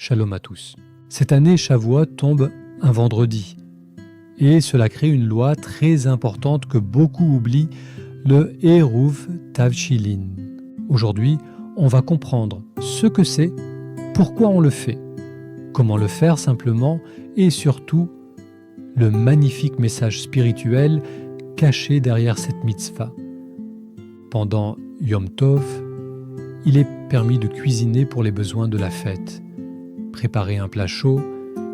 Shalom à tous. Cette année, Shavuot tombe un vendredi. Et cela crée une loi très importante que beaucoup oublient, le Eruv Tavshilin. Aujourd'hui, on va comprendre ce que c'est, pourquoi on le fait, comment le faire simplement et surtout le magnifique message spirituel caché derrière cette mitzvah. Pendant Yom Tov, il est permis de cuisiner pour les besoins de la fête. Préparer un plat chaud,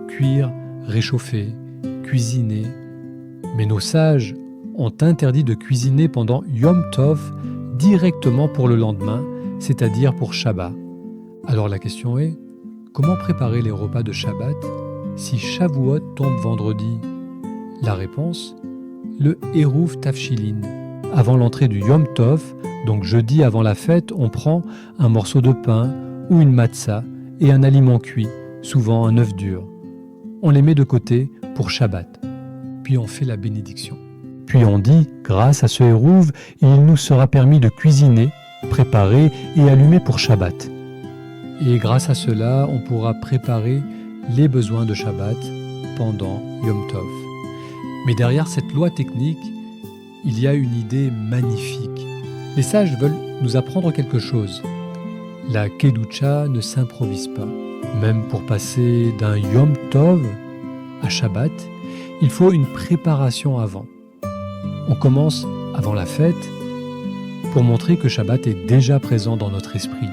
cuire, réchauffer, cuisiner. Mais nos sages ont interdit de cuisiner pendant Yom Tov directement pour le lendemain, c'est-à-dire pour Shabbat. Alors la question est, comment préparer les repas de Shabbat si Shavuot tombe vendredi? La réponse, le Eruv Tavshilin. Avant l'entrée du Yom Tov, donc jeudi avant la fête, on prend un morceau de pain ou une matzah et un aliment cuit, souvent un œuf dur. On les met de côté pour Shabbat. Puis on fait la bénédiction. Puis on dit, grâce à ce Eruv, il nous sera permis de cuisiner, préparer et allumer pour Shabbat. Et grâce à cela, on pourra préparer les besoins de Shabbat pendant Yom Tov. Mais derrière cette loi technique, il y a une idée magnifique. Les sages veulent nous apprendre quelque chose. La Kedusha ne s'improvise pas. Même pour passer d'un Yom Tov à Shabbat, il faut une préparation avant. On commence avant la fête pour montrer que Shabbat est déjà présent dans notre esprit.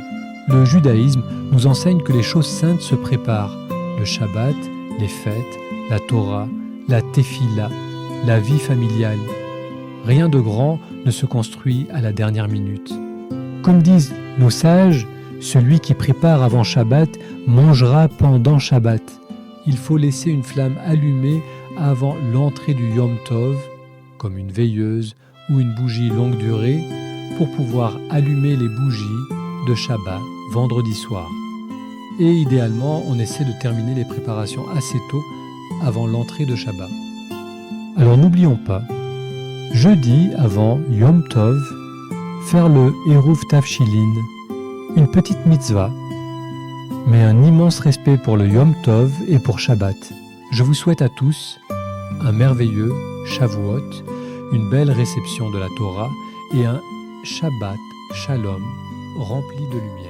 Le judaïsme nous enseigne que les choses saintes se préparent. Le Shabbat, les fêtes, la Torah, la Tefila, la vie familiale. Rien de grand ne se construit à la dernière minute. Comme disent nos sages, celui qui prépare avant Shabbat mangera pendant Shabbat. Il faut laisser une flamme allumée avant l'entrée du Yom Tov, comme une veilleuse ou une bougie longue durée, pour pouvoir allumer les bougies de Shabbat vendredi soir. Et idéalement, on essaie de terminer les préparations assez tôt avant l'entrée de Shabbat. Alors n'oublions pas, jeudi avant Yom Tov, faire le Eruv Tavshilin, une petite mitzvah, mais un immense respect pour le Yom Tov et pour Shabbat. Je vous souhaite à tous un merveilleux Shavuot, une belle réception de la Torah et un Shabbat Shalom rempli de lumière.